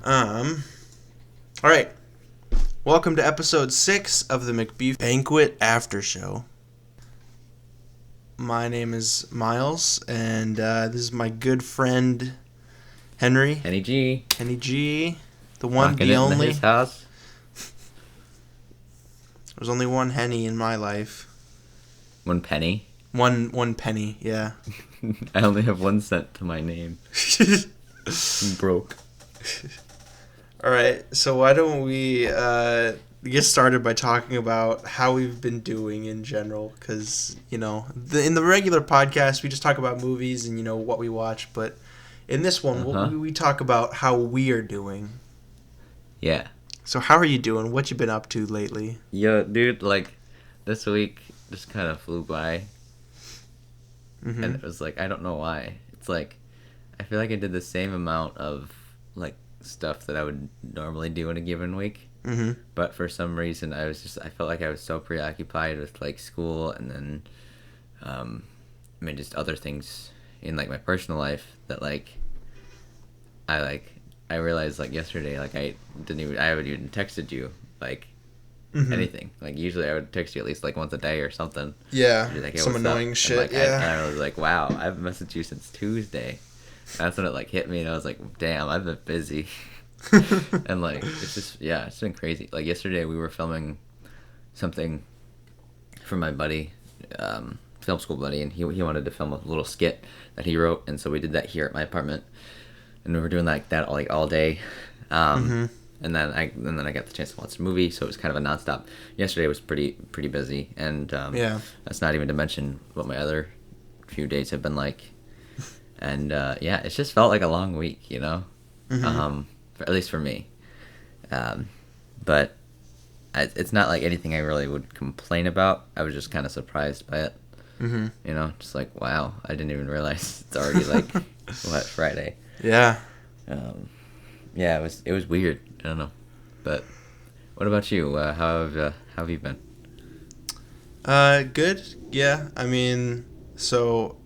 Um. All right. Welcome to episode 6 of the Macbeef-Banquet AfterShow. My name is Miles, and this is my good friend Henry. Henny G. Henny G. The one, Rocking the it only. in his house. There's only one Henny in my life. One penny. One penny, yeah. I only have 1 cent to my name. I'm broke. All right, so why don't we get started by talking about how we've been doing in general? Because, in the regular podcast, we just talk about movies and, what we watch. But in this one, we talk about how we are doing. Yeah. So how are you doing? What you been up to lately? Yo, dude, this week just kind of flew by. Mm-hmm. And it was I don't know why. It's I feel like I did the same amount of, stuff that I would normally do in a given week. Mm-hmm. But for some reason, I felt like I was so preoccupied with, school and then, just other things in, my personal life that, I realized, yesterday, I haven't even texted you, Mm-hmm. anything. Usually I would text you at least, once a day or something. Yeah, Hey, some annoying up? shit, and, yeah. I was like, wow, I haven't messaged you since Tuesday. That's when it, hit me, and I was like, damn, I've been busy. And, it's just, yeah, it's been crazy. Yesterday we were filming something for my buddy, film school buddy, and he wanted to film a little skit that he wrote, and so we did that here at my apartment. And we were doing that all day. Mm-hmm. And then I got the chance to watch the movie, so it was kind of a nonstop. Yesterday was pretty busy, and yeah, that's not even to mention what my other few days have been like. And yeah, it's just felt like a long week, Mm-hmm. At least for me. But it's not anything I really would complain about. I was just kind of surprised by it. Mm-hmm. Just wow, I didn't even realize it's already Friday. Yeah. Yeah, it was weird. I don't know. But what about you? How have you been? Good. Yeah. So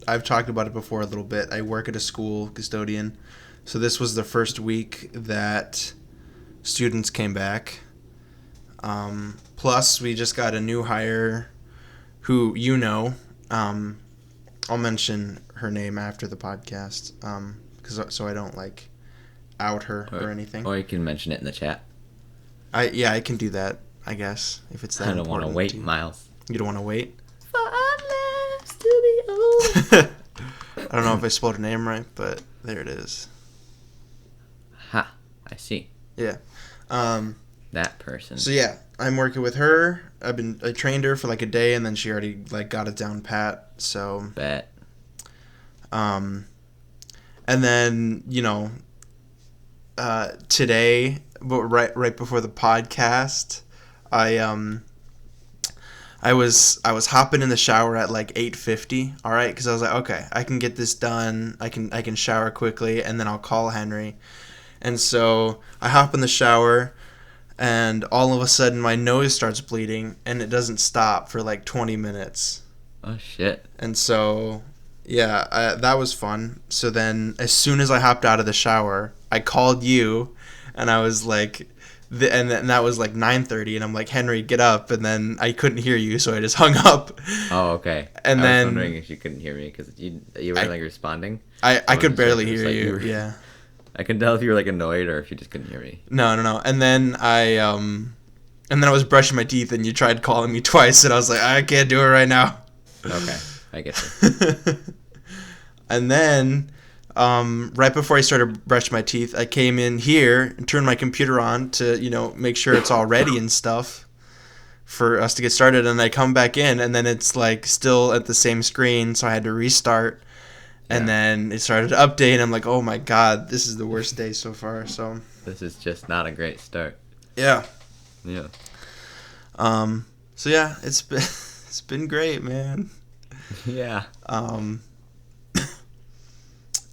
I've talked about it before a little bit. I work at a school custodian. So this was the first week that students came back. Plus, we just got a new hire who I'll mention her name after the podcast so I don't out her or anything. Or you can mention it in the chat. I can do that, I guess, if it's that I don't want to wait, Miles. You don't want to wait? For our lives to be over. I don't know if I spelled her name right, but there it is. Ha, I see. Yeah. That person. So yeah, I'm working with her. I trained her for a day, and then she already got it down pat. So. Bet. And then today, but right before the podcast, I was hopping in the shower at 8:50. All right, because I was like, okay, I can get this done. I can shower quickly, and then I'll call Henry. And so I hop in the shower, and all of a sudden my nose starts bleeding, and it doesn't stop for 20 minutes. Oh shit. And so, yeah, that was fun. So then, as soon as I hopped out of the shower, I called you, and I was like. And that was 9:30, and I'm like, Henry, get up, and then I couldn't hear you, so I just hung up. Oh, okay. And I was wondering if you couldn't hear me because you weren't responding. I could barely hear you. Yeah. I can tell if you were annoyed or if you just couldn't hear me. No. And then I was brushing my teeth, and you tried calling me twice, and I was like, I can't do it right now. Okay, I get you. And then. Right before I started brushing my teeth, I came in here and turned my computer on to, make sure it's all ready and stuff for us to get started. And I come back in, and then it's still at the same screen, so I had to restart. And then it started to update, and I'm like, oh my god, this is the worst day so far. So this is just not a great start. Yeah. Yeah. So yeah, it's been great, man. Yeah.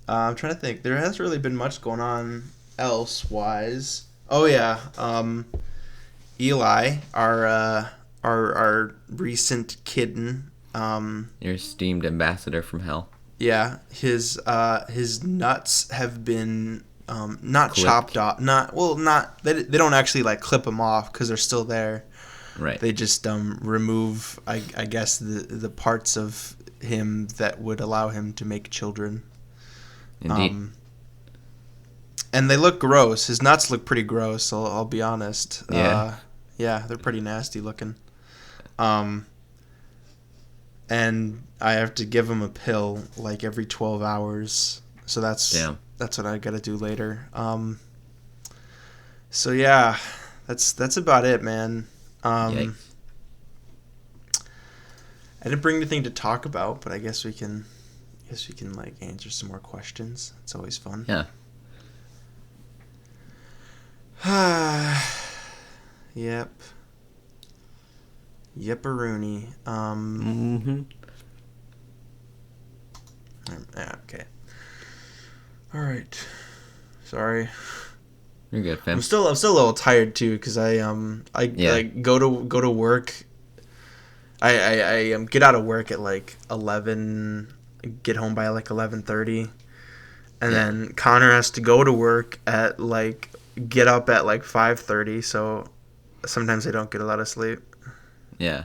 I'm trying to think. There hasn't really been much going on else-wise. Oh yeah, Eli, our recent kitten. Your esteemed ambassador from hell. Yeah, his nuts have been not Clipped. chopped off, not they don't actually like clip them off because they're still there. Right. They just remove, I guess, the parts of him that would allow him to make children. Indeed. And they look gross. His nuts look pretty gross. I'll be honest. Yeah. Yeah, they're pretty nasty looking. And I have to give him a pill like every 12 hours. So that's what I got to do later. So yeah, that's about it, man. I didn't bring anything to talk about, but I guess we can like answer some more questions. It's always fun. Yeah. Yep. Yep-a-rooney. Yeah, okay. All right. Sorry. You're good, fam. I'm still a little tired too because I like go to work. I get out of work at like 11. Get home by like 11:30, and then Connor has to go to work at like get up at like 5:30. So sometimes I don't get a lot of sleep. Yeah.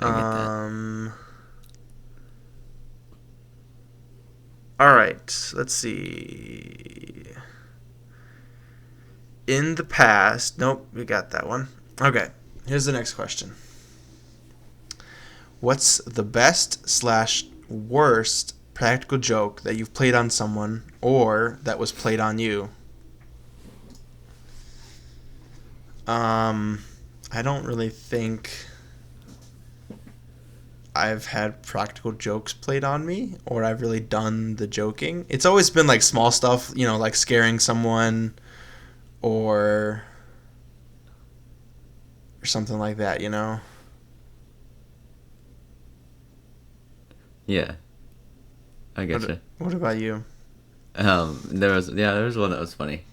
I get that. All right. Let's see. In the past, nope, we got that one. Okay. Here's the next question. What's the best/worst practical joke that you've played on someone or that was played on you? I don't really think I've had practical jokes played on me or I've really done the joking. It's always been like small stuff, like scaring someone or something like that, Yeah. I get you. What about you? There was one that was funny.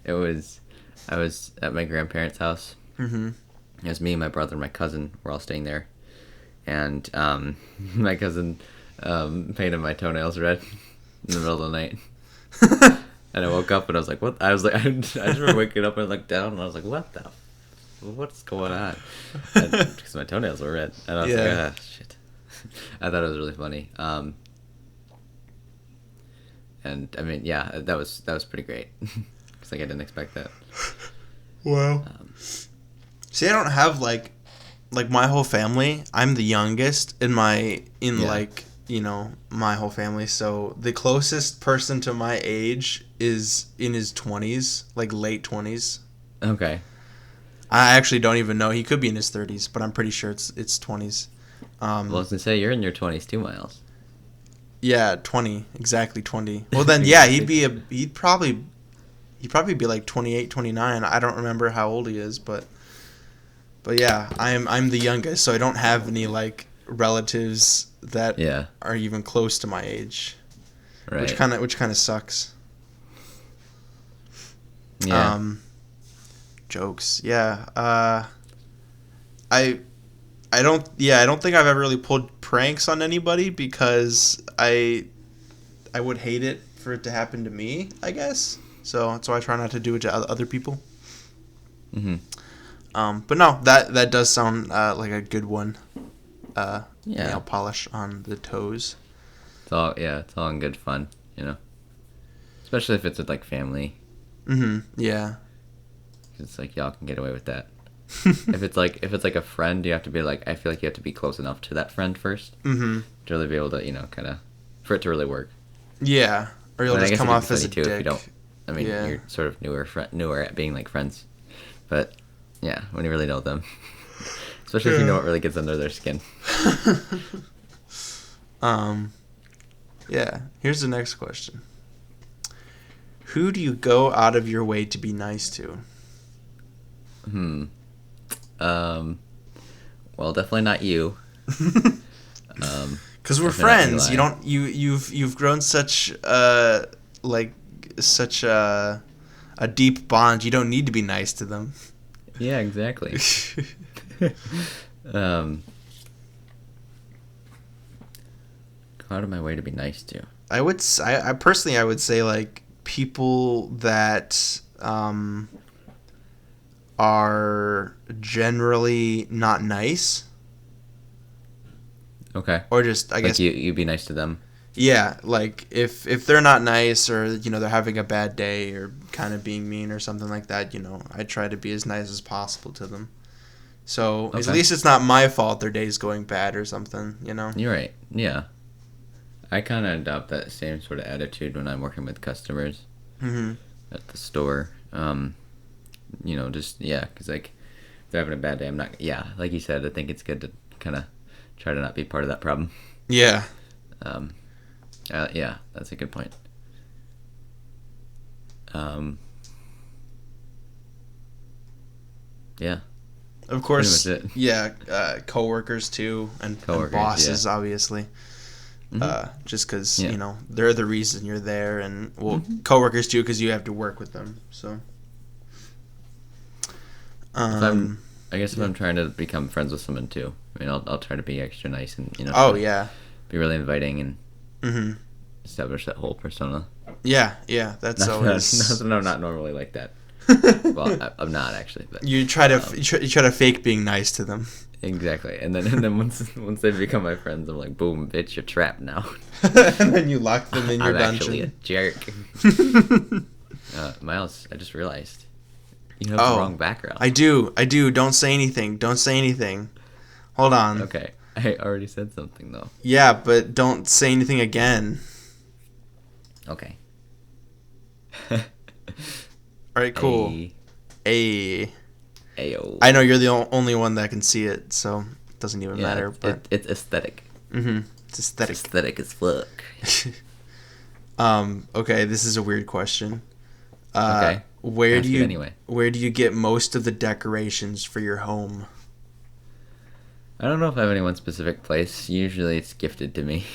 I was at my grandparents' house. Mm-hmm. It was me, my brother, and my cousin. We're all staying there, and my cousin painted my toenails red in the middle of the night. And I woke up and I was like, "What?" I just remember waking up and I looked down and I was like, what's going on?" Because my toenails were red, and I was like, shit. I thought it was really funny. And I mean, yeah, that was pretty great because like I didn't expect that. Wow. See, I don't have like my whole family. I'm the youngest in my whole family. So the closest person to my age is in his 20s, like late 20s. Okay. I actually don't even know. He could be in his 30s, but I'm pretty sure it's 20s. Well, I was gonna say you're in your 20s too, Miles. Yeah, 20, exactly 20. Well, then yeah, he'd probably be like 28, 29. I don't remember how old he is, but yeah, I'm the youngest, so I don't have any like relatives that are even close to my age. Right. Which kind of sucks. Yeah. Jokes. Yeah. I don't think I've ever really pulled pranks on anybody because I would hate it for it to happen to me, I guess. So that's why I try not to do it to other people. Mm-hmm. But no, that does sound like a good one. Nail polish on the toes. It's all in good fun, especially if it's with like family. Mm-hmm. Yeah. It's like y'all can get away with that. if it's like a friend, you have to be like, I feel like you have to be close enough to that friend first to really be able to kind of for it to really work. Yeah, or you'll just come off as a dick. If you don't, I mean, you're sort of newer at being like friends, but yeah, when you really know them, especially if you know what really gets under their skin. Yeah. Here's the next question. Who do you go out of your way to be nice to? Well, definitely not you. Because we're friends. You've grown such a deep bond. You don't need to be nice to them. Yeah, exactly. Go out of my way to be nice to. I personally would say like people that are generally not nice. Okay. Or just, I guess, you'd be nice to them. yeah, like if they're not nice, or they're having a bad day or kind of being mean or something like that, I try to be as nice as possible to them. So at Okay. least it's not my fault their day's going bad or something. You're right. Yeah. I kind of adopt that same sort of attitude when I'm working with customers at the store. Just, yeah, because, like, if they're having a bad day, I'm not, yeah, like you said, I think it's good to kind of try to not be part of that problem. Yeah. Yeah, that's a good point. Yeah. Of course, Pretty much it. yeah, coworkers too, and bosses, obviously. Just because, they're the reason you're there, and, coworkers too, because you have to work with them, so. I guess if I'm trying to become friends with someone too, I mean, I'll try to be extra nice and, be really inviting and establish that whole persona. Yeah, that's always... Not that I'm not normally like that. Well, I'm not actually. But you try to fake being nice to them. Exactly, and then once they become my friends, I'm like, boom, bitch, you're trapped now. And then you lock them in your dungeon. I'm actually a jerk. Miles, I just realized you have the wrong background. I do. Don't say anything. Hold on. Okay, I already said something though. Yeah, but don't say anything again. Okay. All right, cool. Ayo. I know you're the only one that can see it, so it doesn't even matter. But it's aesthetic. It's aesthetic. It's aesthetic as fuck. Okay, this is a weird question. Okay. Where do you get most of the decorations for your home? I don't know if I have any one specific place. Usually it's gifted to me.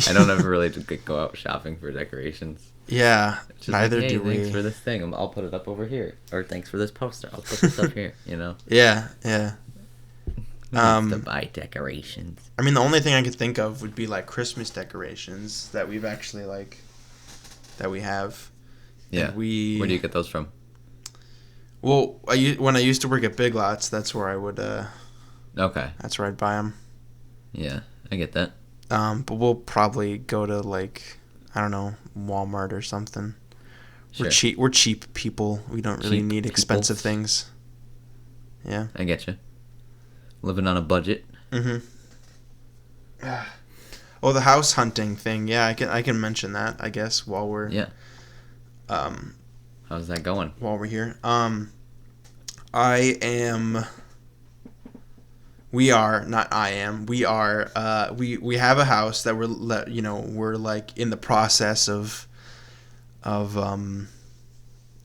I don't ever really go out shopping for decorations. Yeah, neither do we. Thanks for this thing. I'll put it up over here. Or thanks for this poster. I'll put this up here, Yeah. To buy decorations. I mean, the only thing I could think of would be, like, Christmas decorations that we've actually, like, that we have. Yeah. Where do you get those from? Well, when I used to work at Big Lots, that's where I would, Okay. That's where I'd buy them. Yeah, I get that. But we'll probably go to, like, I don't know, Walmart or something. Sure. We're cheap people. We don't really need expensive things. Yeah. I get you. Living on a budget. Oh, the house hunting thing. Yeah, I can mention that, I guess, while we're... Yeah. How's that going? While we're here. We are we have a house that we're like in the process of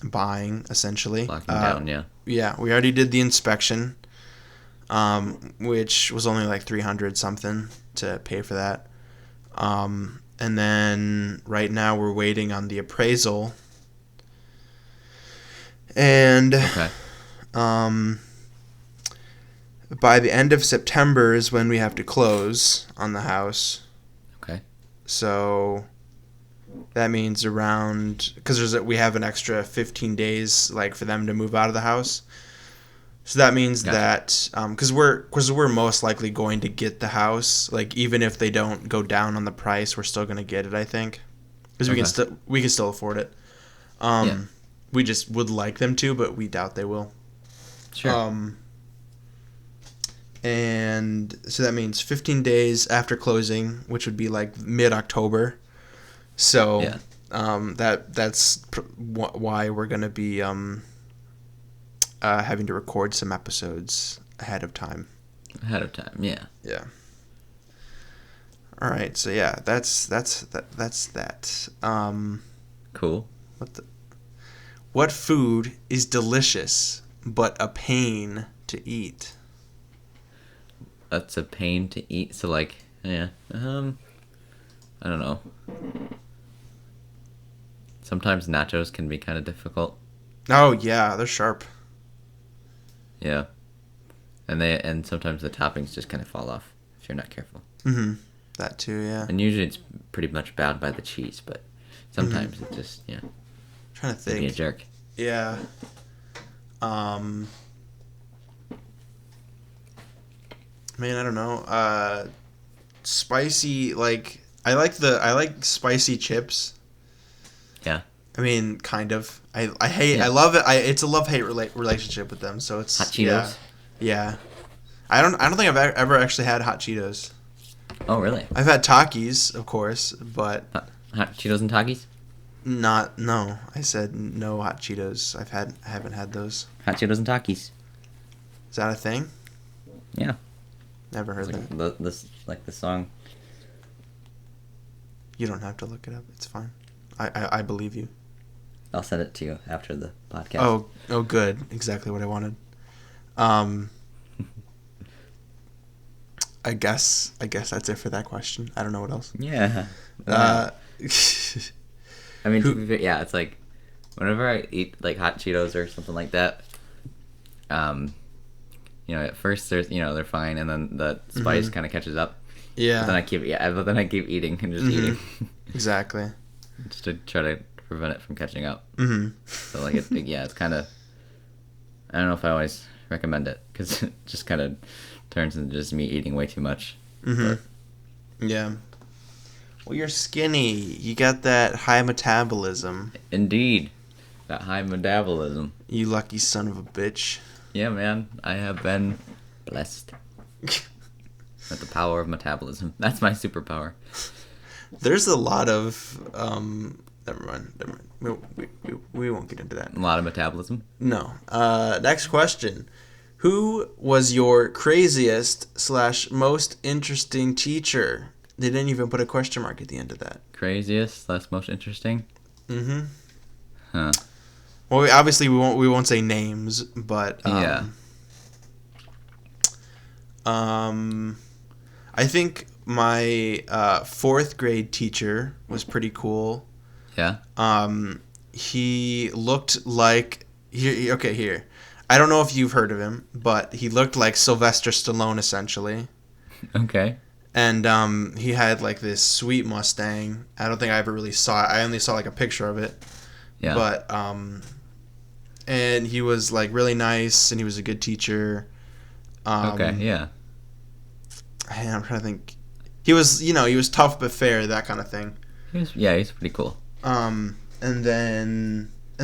buying, essentially. Locking down, yeah. Yeah, we already did the inspection, which was only like $300 something to pay for that. And then right now we're waiting on the appraisal. And okay. By the end of September is when we have to close on the house. Okay. So that means because we have an extra 15 days like for them to move out of the house. So that means that because we're most likely going to get the house, like even if they don't go down on the price, we're still going to get it, I think, because we can still afford it. We just would like them to, but we doubt they will. Sure. And so that means 15 days after closing, which would be like mid-October. So that's why we're going to be having to record some episodes ahead of time. Yeah. Yeah. All right, so yeah, that's that. Cool. What food is delicious but a pain to eat? That's a pain to eat. So like, yeah, I don't know. Sometimes nachos can be kind of difficult. Oh yeah, they're sharp. Yeah, and sometimes the toppings just kind of fall off if you're not careful. That too, yeah. And usually it's pretty much bound by the cheese, but sometimes it just trying to Be a think. jerk. Yeah. Man, I don't know. Spicy, like I like spicy chips. Yeah. I mean, kind of. I hate. Yeah. I love it. It's a love-hate relationship with them. So it's Hot Cheetos. Yeah. I don't think I've ever actually had hot Cheetos. Oh, really? I've had Takis, of course, but Hot Cheetos and Takis? no. I said no hot Cheetos. I haven't had those. Hot Cheetos and Takis. Is that a thing? Yeah. Never heard Like that. the song. You don't have to look it up. It's fine. I believe you. I'll send it to you after the podcast. Oh, good. Exactly what I wanted. I guess that's it for that question. I don't know what else. Yeah. I mean, to be fair, yeah, it's like whenever I eat like hot Cheetos or something like that, at first they're fine, and then the spice kind of catches up. Yeah. But then I keep eating and just eating. Exactly. Just to try to prevent it from catching up. Mm-hmm. So like it's kind of. I don't know if I always recommend it because it just kind of turns into just me eating way too much. Mm-hmm. Yeah. Well, you're skinny. You got that high metabolism. Indeed. That high metabolism. You lucky son of a bitch. Yeah, man. I have been blessed with the power of metabolism. That's my superpower. There's a lot of never mind. We won't get into that. A lot of metabolism. No. Next question. Who was your craziest / most interesting teacher? They didn't even put a question mark at the end of that. Craziest / most interesting? Mm-hmm. Huh. Well, we won't say names, but yeah. I think my 4th grade teacher was pretty cool. Yeah. He looked like here. I don't know if you've heard of him, but he looked like Sylvester Stallone essentially. Okay. And he had like this sweet Mustang. I don't think I ever really saw it. I only saw like a picture of it. Yeah. But and he was like really nice, and he was a good teacher. Okay. Yeah. I'm trying to think. He was tough but fair, that kind of thing. He's pretty cool. And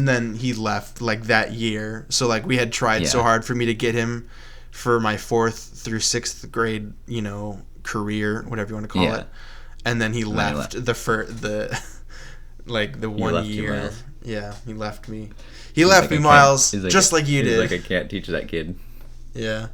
then he left like that year. So like we had tried so hard for me to get him for my 4th through 6th grade, career, whatever you want to call it. And then he left the 1 year. Yeah, he left me. He left me, Miles, just like you did. Like I can't teach that kid. Yeah.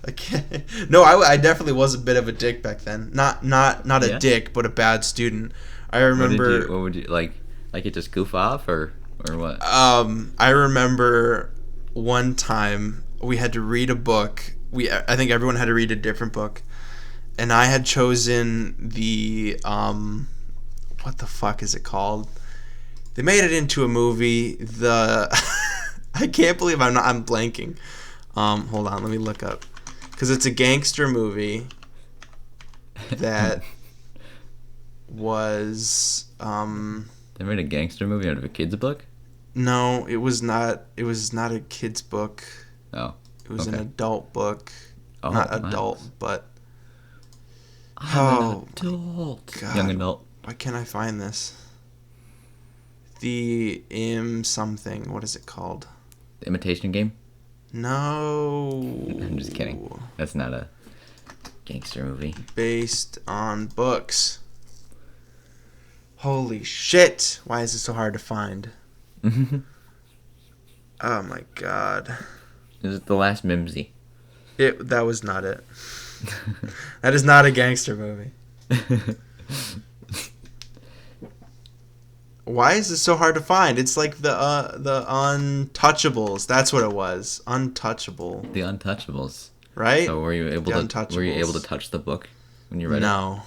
I can't. No, I definitely was a bit of a dick back then. Not a dick, but a bad student. I remember. What would you like it just goof off or what? I remember one time we had to read a book. I think everyone had to read a different book, and I had chosen the what the fuck is it called? They made it into a movie. I can't believe I'm blanking. Hold on, let me look up, because it's a gangster movie that was They made a gangster movie out of a kid's book? No, it was not. It was not a kid's book. Oh. It was an adult book. Oh, not adult, but I'm an adult. God. Young adult. Why can't I find this? The something. What is it called? The Imitation Game? No. I'm just kidding. That's not a gangster movie. Based on books. Holy shit! Why is it so hard to find? Oh my god. Is it The Last Mimsy? That was not it. That is not a gangster movie. Why is it so hard to find? It's like the Untouchables. That's what it was. Untouchable. The Untouchables. Right? So were you able to touch the book when you read it? No.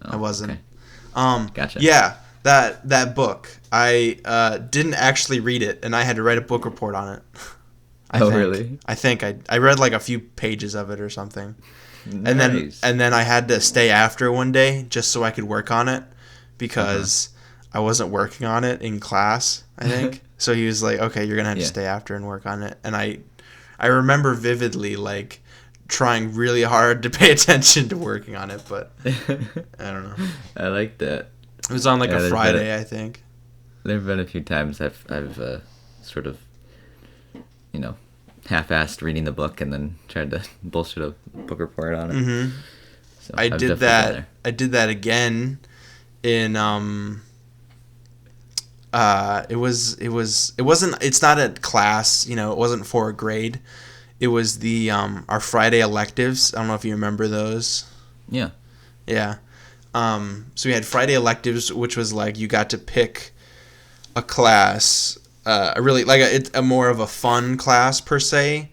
I wasn't. Okay. Gotcha. Yeah, that book. I didn't actually read it, and I had to write a book report on it. Really? I think I read like a few pages of it or something. Nice. And then I had to stay after one day just so I could work on it, because I wasn't working on it in class, I think. So he was like, okay, you're gonna have to stay after and work on it. And I remember vividly like trying really hard to pay attention to working on it, but I don't know. I like that. It was on like a Friday, I think. There have been a few times I've sort of, half-assed reading the book and then tried to bullshit a book report on it. Mm-hmm. So I did that. I did that again in it's not a class, it wasn't for a grade. It was the our Friday electives. I don't know if you remember those. Yeah. Yeah. So we had Friday electives, which was like you got to pick a class, really like it's a more of a fun class per se,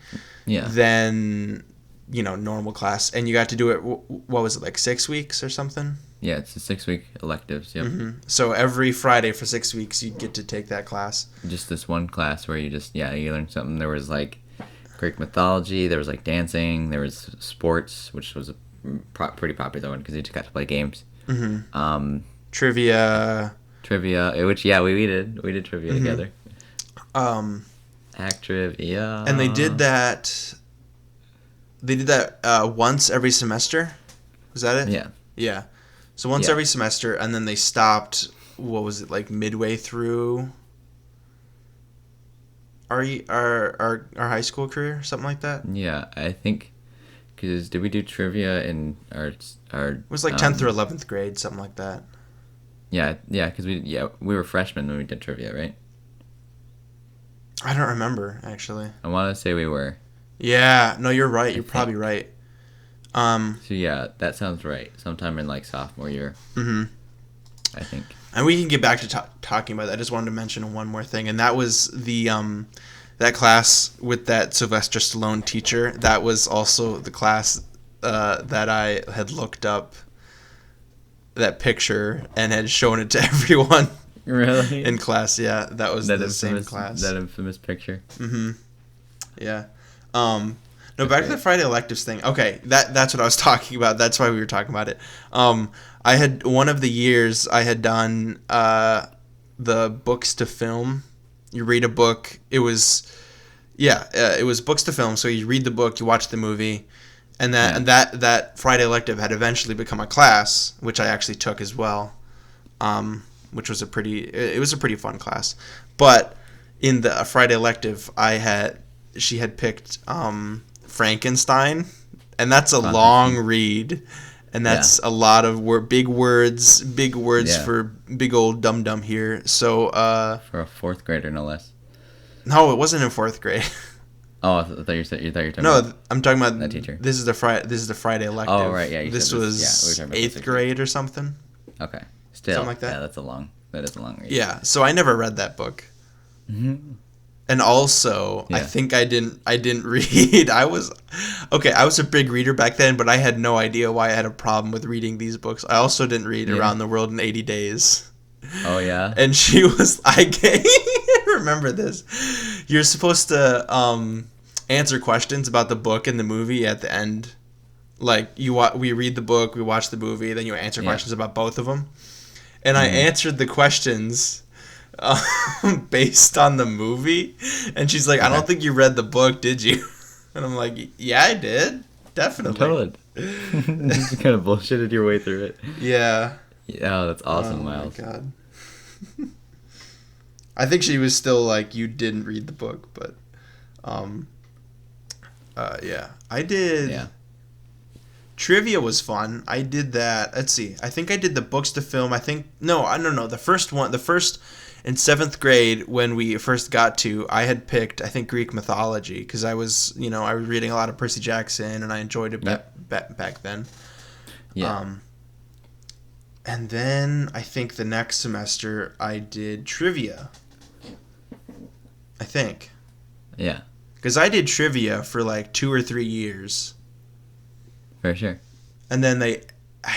than normal class, and you got to do it. What was it, like 6 weeks or something? Yeah, it's a 6-week electives. Yep. Mm-hmm. So every Friday for 6 weeks, you get to take that class. Just this one class where you learn something. There was like Greek mythology. There was like dancing. There was sports, which was a pretty popular one because you just got to play games. Mm-hmm. Trivia, which we did trivia together. Act trivia, and they did that. They did that once every semester. Was that it? Yeah. So once every semester, and then they stopped. What was it, like midway through our high school career, something like that? Yeah, I think. Because did we do trivia in our? It was like 10th or 11th grade, something like that. Yeah, because we were freshmen when we did trivia, right? I don't remember, actually. I want to say we were. Yeah, no, you're right. You're probably right. So yeah, that sounds right. Sometime in like sophomore year. Mm-hmm. I think. And we can get back to talking about that. I just wanted to mention one more thing, and that was the that class with that Sylvester Stallone teacher. That was also the class that I had looked up that picture and had shown it to everyone. Really? In class, yeah. That was the same class. That infamous picture. Mm-hmm. Yeah. No, back to the Friday electives thing. Okay, that's what I was talking about. That's why we were talking about it. I had one of the years I had done the books to film. You read a book. It was books to film. So you read the book, you watch the movie, and that Friday elective had eventually become a class, which I actually took as well. Which was a pretty fun class. But in the Friday elective, she had picked Frankenstein, and that's a long read, and that's a lot of big words for big old dum-dum here. So for a 4th grader, no less. No, it wasn't in 4th grade. Oh, I thought you were talking No, I'm talking about that teacher. This is the Friday elective. Oh, right, yeah. This was 8th grade or something. Okay. Still, something like that. Yeah, that is a long read. Yeah, so I never read that book. Mm-hmm. And also, I think I didn't read. I was a big reader back then, but I had no idea why I had a problem with reading these books. I also didn't read Around the World in 80 Days. Oh, yeah? And she was, remember this. You're supposed to answer questions about the book and the movie at the end. Like, we read the book, we watch the movie, then you answer questions about both of them. And I answered the questions based on the movie, and she's like, I don't think you read the book, did you? And I'm like, yeah, I did, definitely. Totally. You kind of bullshitted your way through it. Yeah. That's awesome, Miles. Oh my god. I think she was still like, you didn't read the book, but I did. Yeah. Trivia was fun. I did that. Let's see. I think I did the books to film. I don't know. The first in 7th grade, when we first got to, I had picked, I think, Greek mythology, because I was reading a lot of Percy Jackson, and I enjoyed it back then. Yeah. And then I think the next semester I did trivia. I think. Yeah. Because I did trivia for like 2 or 3 years. For sure. And then I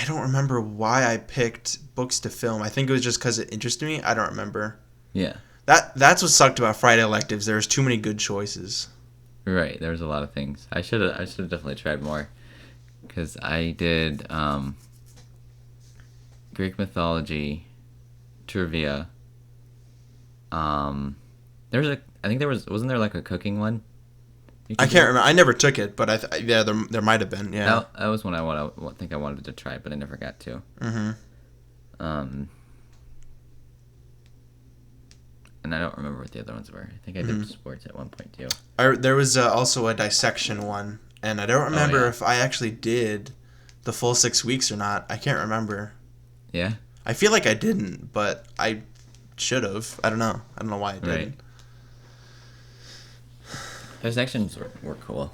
don't remember why I picked books to film. I think it was just because it interested me. I don't remember. Yeah. That's what sucked about Friday electives. There was too many good choices. Right. There was a lot of things. I should have definitely tried more. Because I did Greek mythology, trivia, I think wasn't there like a cooking one? I can't remember. I never took it, but yeah, there might have been. Yeah, that was one I think I wanted to try, but I never got to. Mm-hmm. And I don't remember what the other ones were. I think I did sports at one point too. There was also a dissection one, and I don't remember if I actually did the full 6 weeks or not. I can't remember. Yeah? I feel like I didn't, but I should have. I don't know. I don't know why I didn't. Right. Dissections were cool.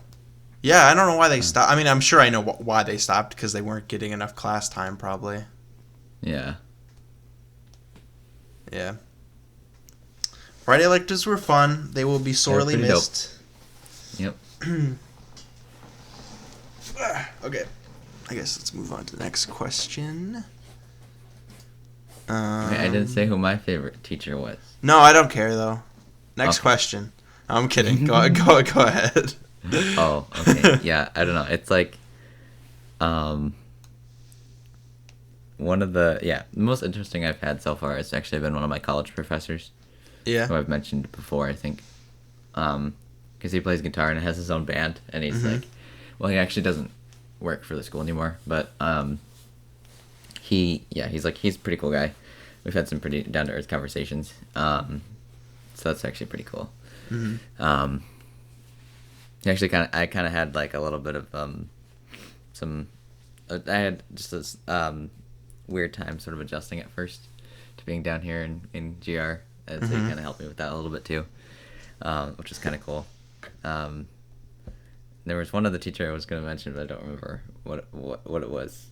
Yeah, I don't know why they stopped. I mean, I'm sure I know why they stopped, because they weren't getting enough class time, probably. Yeah. Yeah. Friday electives were fun. They will be sorely missed. Dope. Yep. Okay. I guess let's move on to the next question. Wait, I didn't say who my favorite teacher was. No, I don't care, though. Next question. I'm kidding. Go ahead. Oh, okay. Yeah, I don't know. It's like, one of the most interesting I've had so far has actually been one of my college professors. Yeah. Who I've mentioned before, I think. Because he plays guitar and has his own band, and he's like, well, he actually doesn't work for the school anymore, but he's a pretty cool guy. We've had some pretty down to earth conversations. So that's actually pretty cool. Mm-hmm. He actually I kind of had like a little bit of I had just this weird time sort of adjusting at first to being down here in GR. And so he kind of helped me with that a little bit too, which is kind of cool. There was one other teacher I was going to mention, but I don't remember what it was.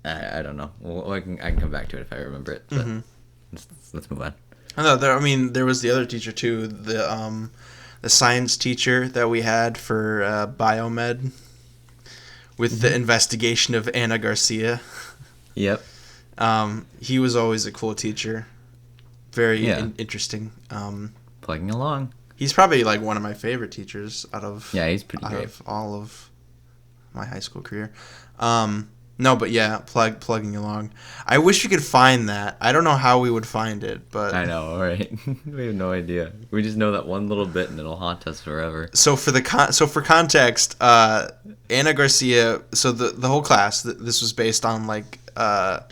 I don't know. Well, I can come back to it if I remember it. But let's move on. There was the other teacher too, the science teacher that we had for biomed, with the investigation of Anna Garcia. Yep. He was always a cool teacher. Very interesting. Plugging along. He's probably like one of my favorite teachers he's pretty great. Of all of my high school career. No, but yeah, plugging along. I wish we could find that. I don't know how we would find it, but I know, right? We have no idea. We just know that one little bit, and it'll haunt us forever. So for context, Anna Garcia. So the whole class. This was based on like a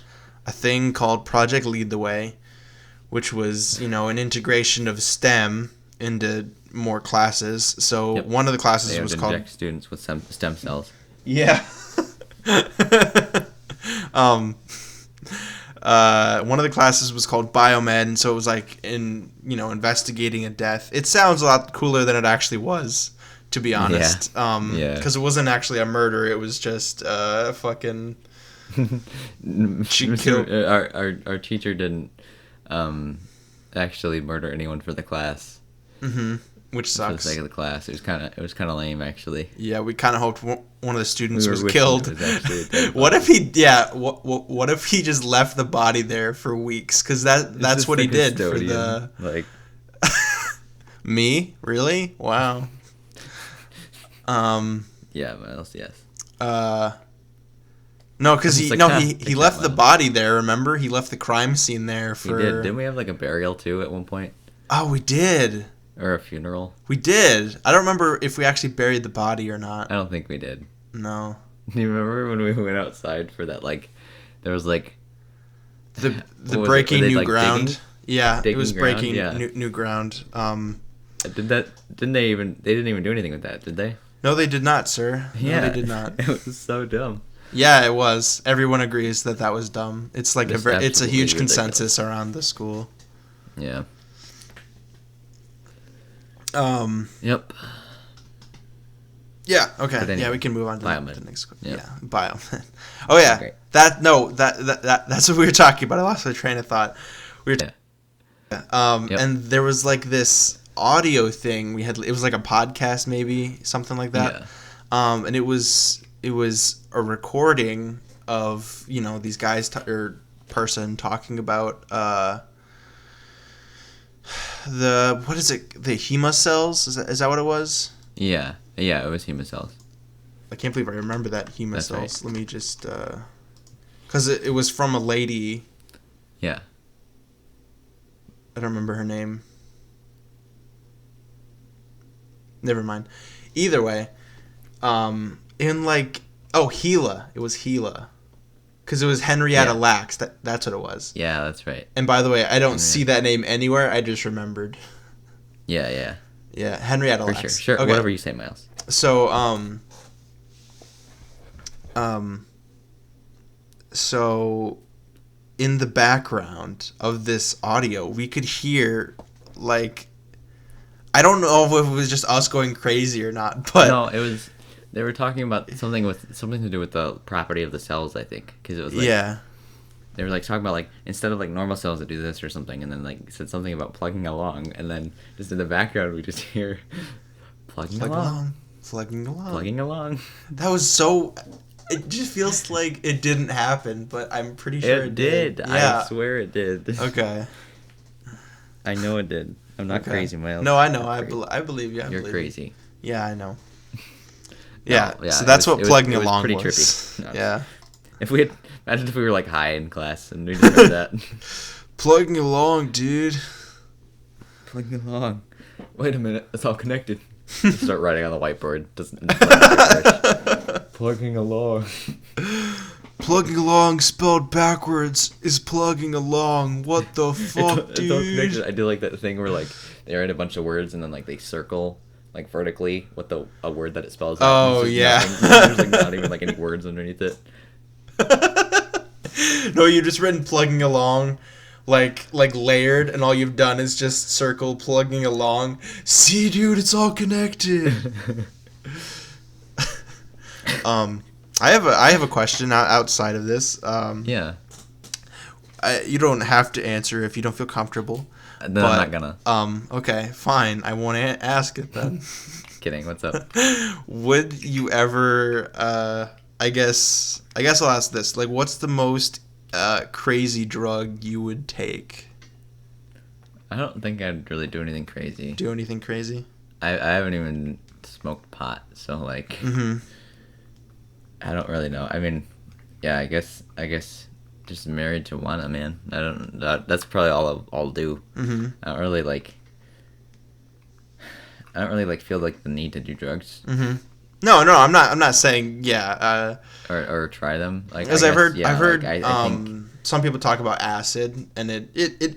thing called Project Lead the Way, which was an integration of STEM into more classes. So one of the classes was called inject students with stem cells. Yeah. One of the classes was called biomed, and so it was like investigating a death. It sounds a lot cooler than it actually was, to be honest. Because it wasn't actually a murder. It was just fucking. She killed. Our teacher didn't actually murder anyone for the class. Mm-hmm. Which sucks. For the sake of the class, it was kind of lame, actually. Yeah, we kind of hoped one of the students was killed. What if What if he just left the body there for weeks? Because that's what he did for the like. Me? Really? Wow. Yeah, what else? Yes. No, because he left the body there. Remember, he left the crime scene there for. We did. Didn't we have like a burial too at one point? Oh, we did. Or a funeral? We did. I don't remember if we actually buried the body or not. I don't think we did. No. Do you remember when we went outsid for that? Like, there was like the breaking new like ground. Digging? Yeah, Digging it was breaking ground? new ground. They didn't even do anything with that, did they? No, they did not, sir. Yeah, no, they did not. It was so dumb. Yeah, it was. Everyone agrees that was dumb. It's like it's a huge ridiculous consensus around the school. Yeah. Yep. Yeah. Okay. Anyway, yeah, we can move on to biomed. the next question. Yep. Yeah, biomed. Oh yeah, great. that's what we were talking about. I lost my train of thought. And there was like this audio thing we had. It was like a podcast, maybe something like that. Yeah. And it was a recording of these guys or person talking about what is it? The hema cells? Is that what it was? Yeah, it was hema cells. I can't believe I remember that hema That's cells. right. Let me just because it was from a lady. Yeah. I don't remember her name. Never mind. Either way, in like, Gila. It was Gila. Because it was Henrietta Lacks. That's what it was. Yeah, that's right. And by the way, I don't see that name anywhere. I just remembered. Yeah. Yeah, Henrietta For Lacks. Sure. Okay. Whatever you say, Miles. So in the background of this audio, we could hear, like, I don't know if it was just us going crazy or not, but no, it was. They were talking about something to do with the property of the cells, I think, because it was like they were like talking about like instead of like normal cells that do this or something, and then like said something about plugging along, and then just in the background we just hear plugging along. That was so. It just feels like it didn't happen, but I'm pretty sure it did. Yeah. I swear it did. Okay. I know it did. I'm not crazy, Miles. No, I know. I believe you. You're crazy. Yeah, I know. Yeah. So that's what plugging along was. It was pretty trippy. Yeah. Imagine if we were like high in class and we just heard that. Plugging along, dude. Plugging along. Wait a minute. It's all connected. Start writing on the whiteboard. Plugging along. Plugging along spelled backwards is plugging along. What the fuck, dude? It's all I do like that thing where like they write a bunch of words and then like they circle like vertically with a word that it spells out. Oh yeah. There's like not even like any words underneath it. No, you just written plugging along, like layered, and all you've done is just circle plugging along. See, dude, it's all connected. I have a question outside of this. Yeah. You don't have to answer if you don't feel comfortable. Then I'm not gonna. Okay, fine. I won't ask it then. Kidding. What's up? Would you ever? I guess I'll ask this. Like, what's the most crazy drug you would take? I don't think I'd really do anything crazy. Do anything crazy? I haven't even smoked pot, so like. Mm-hmm. I don't really know. I mean, yeah, I guess just married to one, man. That's probably all I'll do. Mm-hmm. I don't really feel like the need to do drugs. Mm-hmm. No, I'm not saying or try them. Like, because I've heard I think some people talk about acid, and it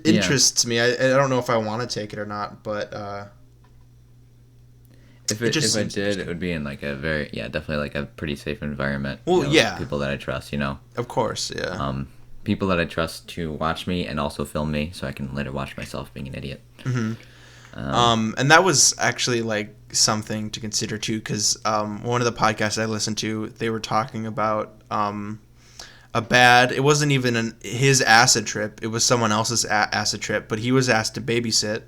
interests me. I don't know if I want to take it or not, but if I did, it would be in like a definitely like a pretty safe environment. Well, people that I trust, Of course, yeah. People that I trust to watch me and also film me, so I can later watch myself being an idiot. Mm-hmm. And that was actually like something to consider too, because one of the podcasts I listened to, they were talking about it wasn't even his acid trip, it was someone else's acid trip, but he was asked to babysit,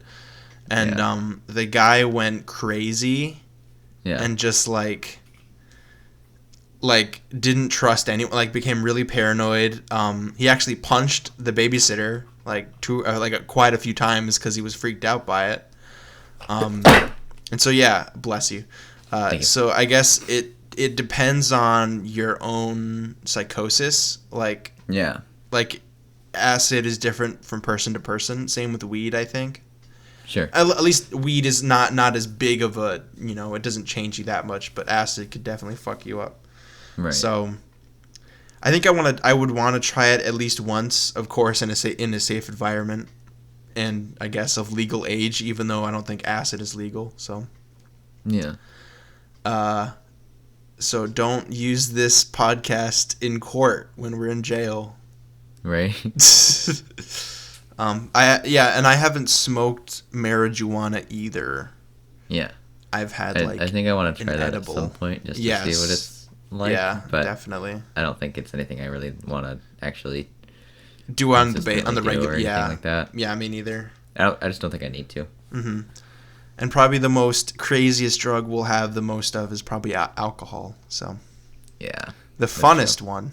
and the guy went crazy, and just like didn't trust anyone, like became really paranoid. He actually punched the babysitter quite a few times because he was freaked out by it. And so bless you. So I guess it depends on your own psychosis. Like acid is different from person to person. Same with weed, I think. Sure. At least weed is not as big of a, it doesn't change you that much, but acid could definitely fuck you up. Right. So I think I would want to try it at least once, of course, in a safe environment, and I guess of legal age, even though I don't think acid is legal. So yeah. So don't use this podcast in court when we're in jail. Right. And I haven't smoked marijuana either. Yeah. I've had I think I want to try that edible at some point just to see what it's like. Yeah, but definitely. I don't think it's anything I really want to actually do on the regular. Or yeah, like that. Yeah, me neither. I just don't think I need to. Mm-hmm. And probably the most craziest drug we'll have the most of is probably alcohol. So yeah, the funnest one.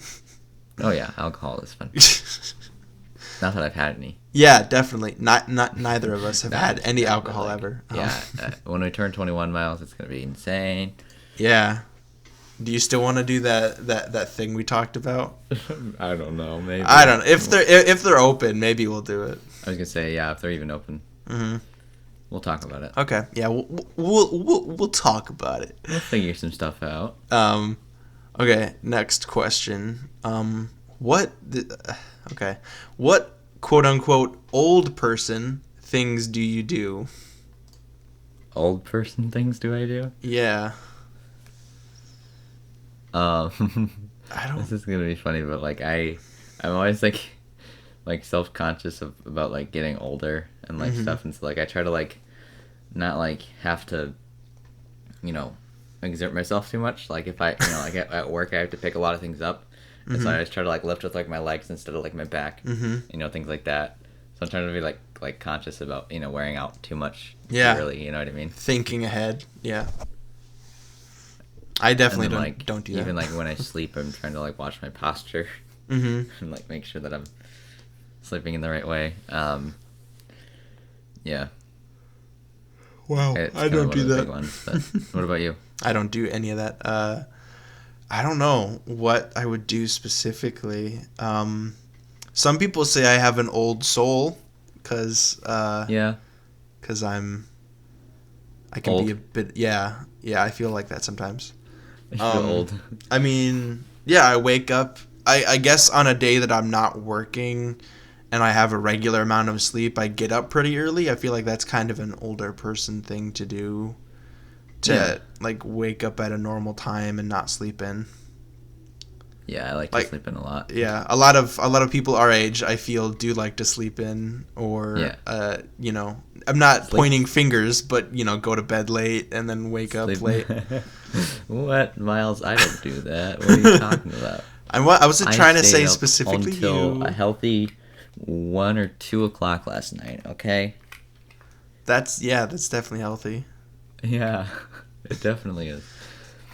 Oh yeah, alcohol is fun. Not that I've had any. Yeah, definitely. Neither of us have had any alcohol ever. Yeah, when we turn 21 miles, it's gonna be insane. Yeah, Do you still want to do that thing we talked about? I don't know. Maybe. I don't know. If they're open, maybe we'll do it. I was gonna say, yeah, if they're even open. Mm-hmm. We'll talk about it. Okay. Yeah, we'll talk about it. We'll figure some stuff out. Okay, next question. What quote unquote old person things do you do? Old person things do I do? Yeah. I don't. This is gonna be funny, but like I'm always like self-conscious about like getting older and like stuff, and so like I try to like not like have to, exert myself too much. Like if I like at work I have to pick a lot of things up, and so I just try to like lift with like my legs instead of like my back, things like that. So I'm trying to be like conscious about wearing out too much. Yeah. Too early, you know what I mean? Thinking ahead. Yeah. I definitely then, don't do that. Even like when I sleep, I'm trying to like watch my posture and like make sure that I'm sleeping in the right way. Yeah. Wow, I don't do that. Big ones, but what about you? I don't do any of that. I don't know what I would do specifically. Some people say I have an old soul because I can old. be a bit I feel like that sometimes. You feel old. I mean, yeah, I wake up. I guess on a day that I'm not working and I have a regular amount of sleep, I get up pretty early. I feel like that's kind of an older person thing to do. To like wake up at a normal time and not sleep in. Yeah, I like to sleep in a lot. Yeah, a lot of people our age, I feel, do like to sleep in, or I'm not pointing fingers, but go to bed late and then wake up late. What, Miles? I don't do that. What are you talking about? I wasn't trying to say specifically until a healthy 1 or 2 o'clock last night. Okay. That's definitely healthy. Yeah, it definitely is.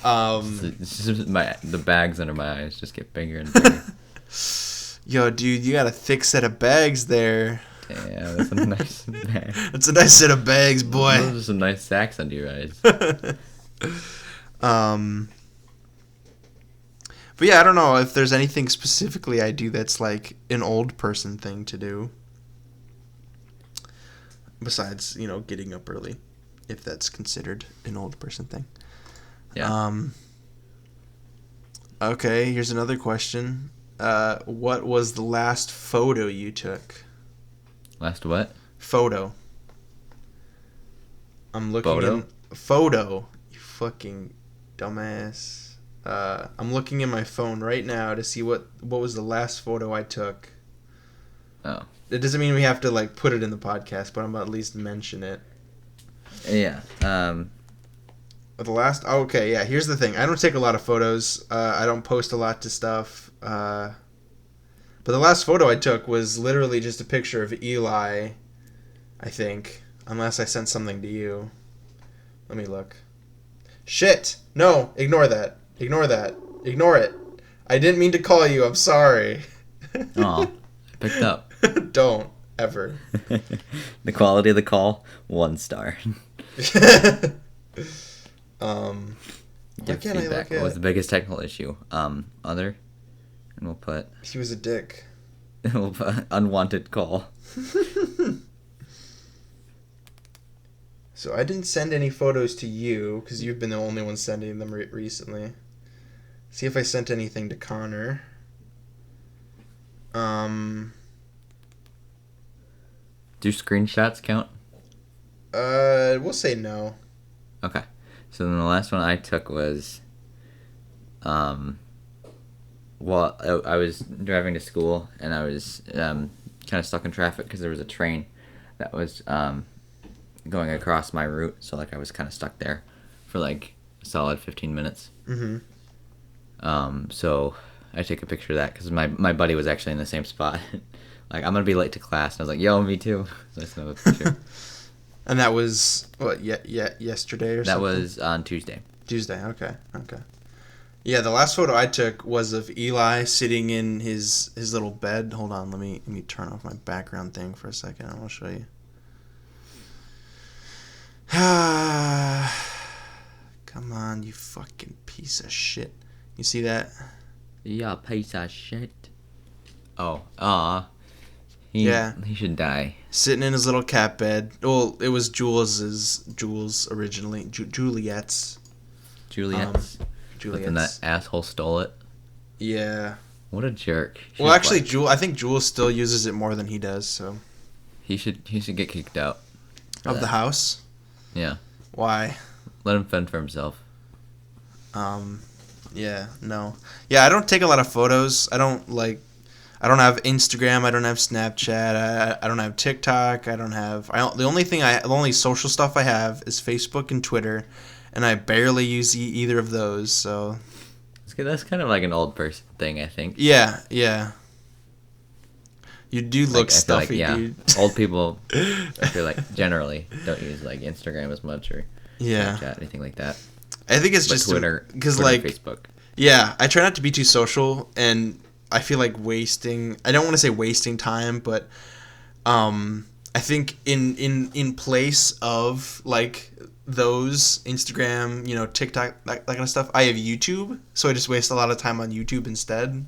It's just the bags under my eyes just get bigger and bigger. Yo, dude, you got a thick set of bags there. Yeah, that's a nice bag. That's a nice set of bags, boy. Those are some nice sacks under your eyes. But yeah, I don't know if there's anything specifically I do that's like an old person thing to do. Besides, getting up early, if that's considered an old person thing. Yeah. Okay, here's another question. What was the last photo you took? Last what? Photo. I'm looking Photo? Photo. You fucking dumbass. I'm looking in my phone right now to see what was the last photo I took. Oh. It doesn't mean we have to like put it in the podcast, but I'm gonna at least mention it. Yeah. Here's the thing. I don't take a lot of photos. I don't post a lot to stuff. But the last photo I took was literally just a picture of Eli, I think. Unless I sent something to you. Let me look. Shit! No! Ignore that. Ignore that. Ignore it. I didn't mean to call you. I'm sorry. Aw. Picked up. Don't. Ever. The quality of the call, 1 star. What can I look at? What was the biggest technical issue? Other? And we'll put... He was a dick. We'll put unwanted call. So I didn't send any photos to you, because you've been the only one sending them recently. See if I sent anything to Connor. Do screenshots count? We'll say no. Okay. So then the last one I took was... I was driving to school, and I was kind of stuck in traffic because there was a train that was going across my route, so like I was kind of stuck there for like a solid 15 minutes. So I took a picture of that because my buddy was actually in the same spot. Like, I'm gonna be late to class, and I was like, yo, me too. So I sent him a picture. And that was what? Yesterday or something. That was on Tuesday. Tuesday. Okay. Yeah, the last photo I took was of Eli sitting in his little bed. Hold on, let me turn off my background thing for a second. I want to show you. Come on, you fucking piece of shit. You see that? Yeah, piece of shit. Oh, Yeah. He should die. Sitting in his little cat bed. Well, it was Jules originally. Juliet's. Juliet's. But then that Juliet's. asshole stole it. Yeah. What a jerk. Well, actually, I think Jules still uses it more than he does. So. He should get kicked out. Of the house. Yeah. Why? Let him fend for himself. Yeah. No. Yeah, I don't take a lot of photos. I don't have Instagram. I don't have Snapchat. I don't have TikTok. The only social stuff I have is Facebook and Twitter, and I barely use either of those. So that's kind of like an old person thing, I think. yeah. You do look stuffy, dude. Old people, I feel like generally don't use like Instagram as much or Snapchat, anything like that. I think it's just Twitter, because like Facebook. Yeah, I try not to be too social, and I feel like I don't want to say wasting time, but I think in place of like those Instagram, TikTok, that kind of stuff, I have YouTube, so I just waste a lot of time on YouTube instead.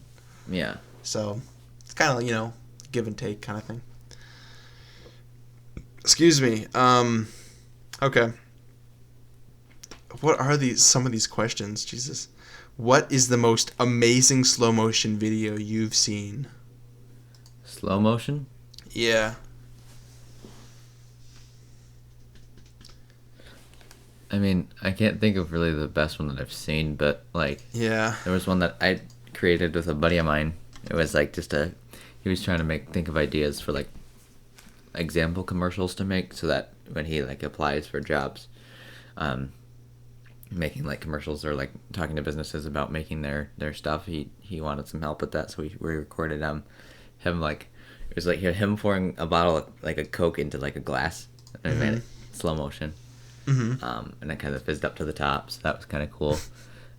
Yeah. So it's kind of give and take kind of thing. Excuse me. Okay. What are some of these questions? Jesus. What is the most amazing slow motion video you've seen? Slow motion? Yeah. I mean, I can't think of really the best one that I've seen, but like, yeah, there was one that I created with a buddy of mine. It was like he was trying to think of ideas for like example commercials to make, so that when he like applies for jobs, making like commercials or like talking to businesses about making their stuff, he wanted some help with that, so we recorded him like, it was like him pouring a bottle of like a Coke into like a glass, and I made it slow motion. And it kind of fizzed up to the top, so that was kind of cool.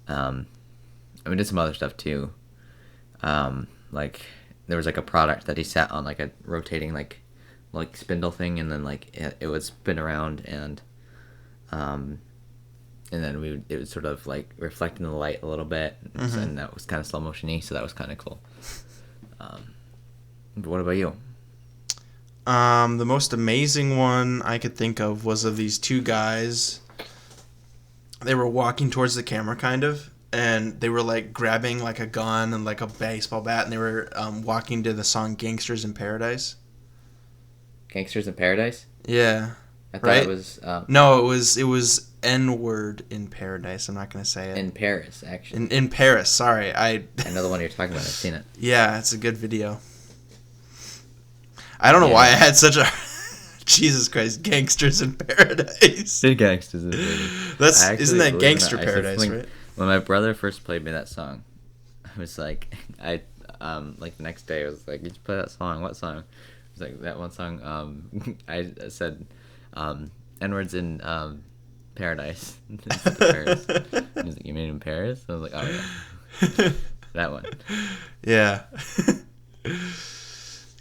We did some other stuff too. Like there was like a product that he sat on like a rotating like spindle thing, and then like it would spin around, and then it would sort of like reflect in the light a little bit, and that was kind of slow motion-y, so that was kind of cool. But what about you? The most amazing one I could think of was of these two guys. They were walking towards the camera, kind of, and they were like grabbing like a gun and like a baseball bat, and they were walking to the song "Gangsters in Paradise." Gangsters in Paradise? Yeah. I thought it was... No, it was N-word in Paradise. I'm not going to say it. In Paris, actually. In Paris, sorry. I know the one you're talking about. I've seen it. Yeah, it's a good video. I don't know why I had such a... Jesus Christ, Gangsters in Paradise. Gangsters in Paradise. Isn't that Gangster Paradise, right? When my brother first played me that song, I was like... like the next day, I was like, "Did you play that song? What song?" It was like that one song. I said, N-words in Paradise. Paris. He was like, "You made it in Paris?" I was like, "Oh yeah, that one." Yeah.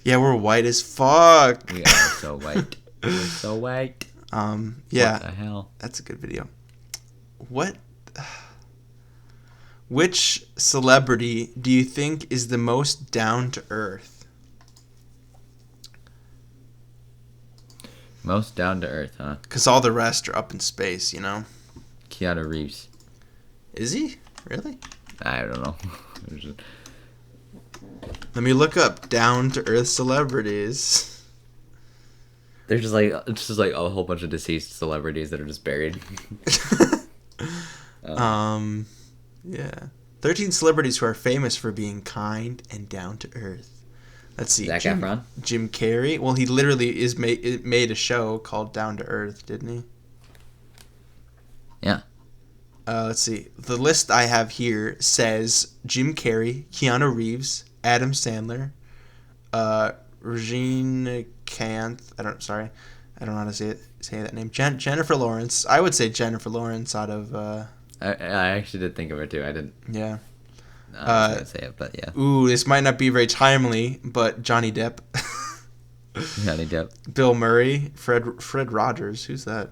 Yeah, we're white as fuck. We are so white. We're so white. Yeah. What the hell? That's a good video. Which celebrity do you think is the most down to earth? Most down to earth, huh? Because all the rest are up in space, Keanu Reeves. Is he? Really? I don't know. Let me look up down to earth celebrities. They're just like a whole bunch of deceased celebrities that are just buried. Yeah. 13 celebrities who are famous for being kind and down to earth. Let's see. Zac Efron? Jim Carrey. Well, he literally made a show called Down to Earth, didn't he? Yeah. Let's see. The list I have here says Jim Carrey, Keanu Reeves, Adam Sandler, Regina Canth. I don't know how to say that name. Jennifer Lawrence. I would say Jennifer Lawrence out of. I actually did think of her too. I didn't. Yeah. I was gonna say it, but yeah. Ooh, this might not be very timely, but Johnny Depp. Johnny Depp. Bill Murray, Fred Rogers. Who's that?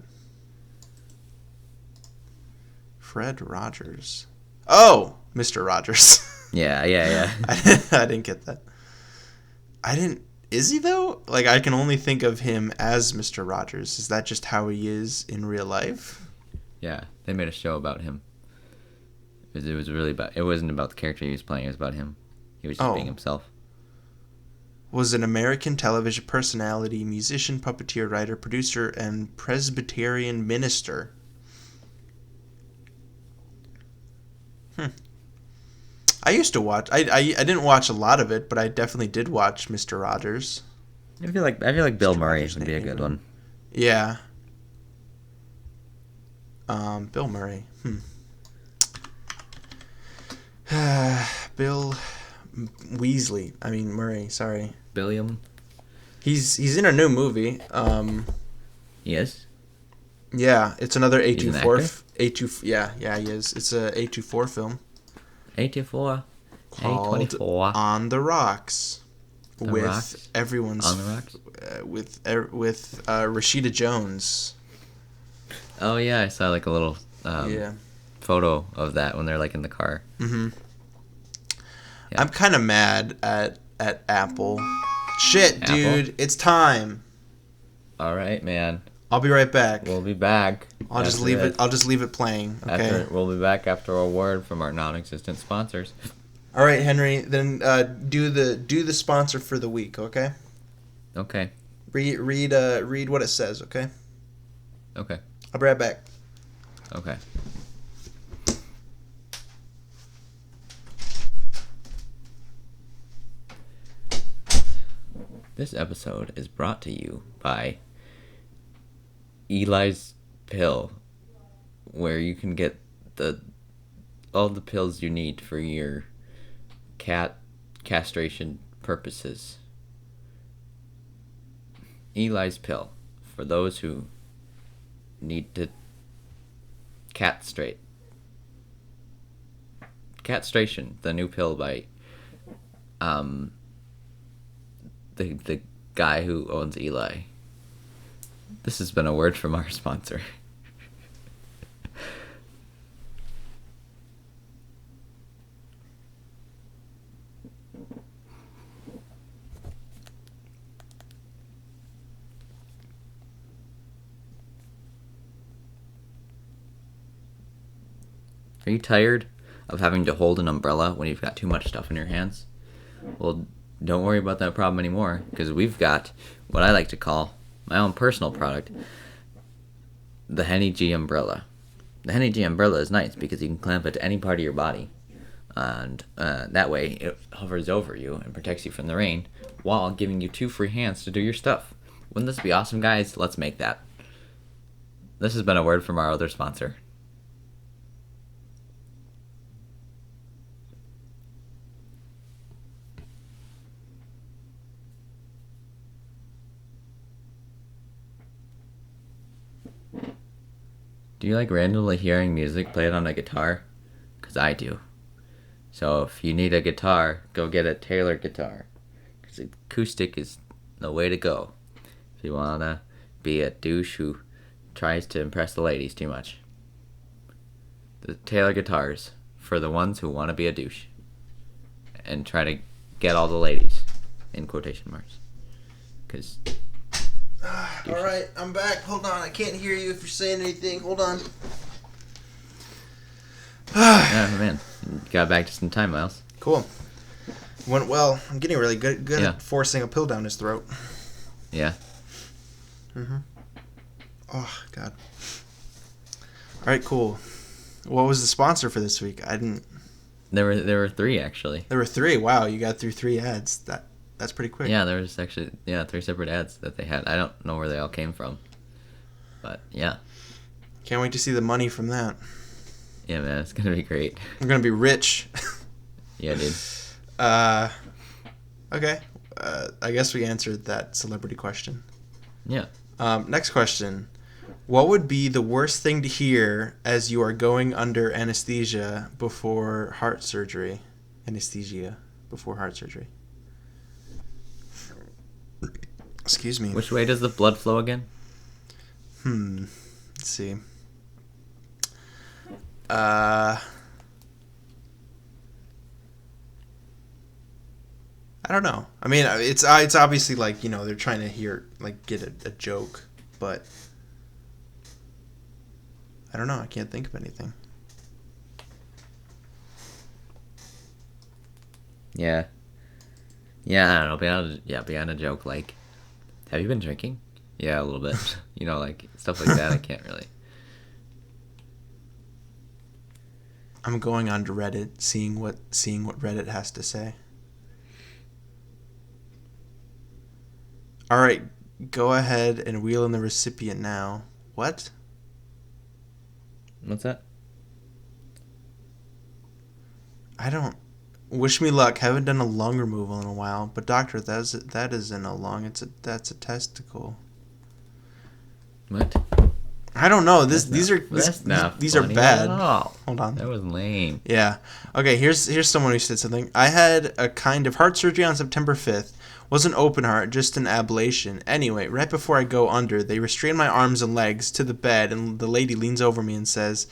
Fred Rogers. Oh, Mr. Rogers. Yeah. I didn't get that. I didn't. Is he though? Like, I can only think of him as Mr. Rogers. Is that just how he is in real life? Yeah, they made a show about him. It was really about. It wasn't about the character he was playing. It was about him. He was just being himself. Was an American television personality, musician, puppeteer, writer, producer, and Presbyterian minister. I used to watch. I didn't watch a lot of it, but I definitely did watch Mr. Rogers. I feel like Bill Murray would be a good one. Yeah. Bill Murray. Bill Weasley. I mean Murray. Sorry. Billiam. He's in a new movie. He is. Yeah, it's another A24. He's an Yeah, he is. It's a A24 film. A24. Called A24. On the Rocks. With Rocks? everyone's On the Rocks. With Rashida Jones. Oh yeah, I saw like a little photo of that when they're like in the car. Mm-hmm. Yeah. I'm kind of mad at Apple. Shit, dude, it's time. All right, man. I'll be right back. We'll be back. I'll just leave it playing. Okay. We'll be back after a word from our non-existent sponsors. All right, Henry. Then do the sponsor for the week. Okay. Okay. Read what it says. Okay. Okay. I'll be right back. Okay. This episode is brought to you by Eli's Pill, where you can get all the pills you need for your cat castration purposes. Eli's Pill, for those who need to castrate. Castration, the new pill by the guy who owns Eli. This has been a word from our sponsor. Are you tired of having to hold an umbrella when you've got too much stuff in your hands? Well, don't worry about that problem anymore, because we've got what I like to call my own personal product, the Henny G umbrella. The Henny G umbrella is nice because you can clamp it to any part of your body, and that way it hovers over you and protects you from the rain while giving you 2 free hands to do your stuff. Wouldn't this be awesome, guys? Let's make that. This has been a word from our other sponsor. Do you like randomly hearing music played on a guitar? 'Cause I do. So if you need a guitar, go get a Taylor guitar. 'Cause acoustic is the way to go if you wanna be a douche who tries to impress the ladies too much. The Taylor guitars for the ones who wanna be a douche and try to get all the ladies in quotation marks. 'Cause all right, I'm back. Hold on, I can't hear you if you're saying anything. Hold on. yeah, man, you got back just in time, Miles. Cool. Went well. I'm getting really good Yeah. at forcing a pill down his throat. Yeah. Oh God. All right, cool. What was the sponsor for this week? I didn't. There were 3 actually. There were 3. Wow, you got through 3 ads. That's pretty quick. Yeah, there was actually 3 separate ads that they had. I don't know where they all came from, but yeah. Can't wait to see the money from that. Yeah, man, it's gonna be great. We're gonna be rich. Yeah, dude. Okay. I guess we answered that celebrity question. Yeah. Next question. What would be the worst thing to hear as you are going under anesthesia before heart surgery? Anesthesia before heart surgery. Excuse me. Which way does the blood flow again? Let's see. I don't know. I mean, it's obviously like, you know, they're trying to get a joke, but I don't know. I can't think of anything. Yeah. Yeah, I don't know. Beyond a joke, like, have you been drinking? Yeah, a little bit. You know, like, stuff like that, I can't really. I'm going on to Reddit, seeing what Reddit has to say. All right, go ahead and wheel in the recipient now. What? What's that? I don't. Wish me luck. Haven't done a lung removal in a while, but doctor, that isn't a lung. That's a testicle. What? I don't know. That's These are funny bad. at all. Hold on. That was lame. Yeah. Okay. Here's someone who said something. I had a kind of heart surgery on September 5th. Wasn't open heart, just an ablation. Anyway, right before I go under, they restrain my arms and legs to the bed, and the lady leans over me and says,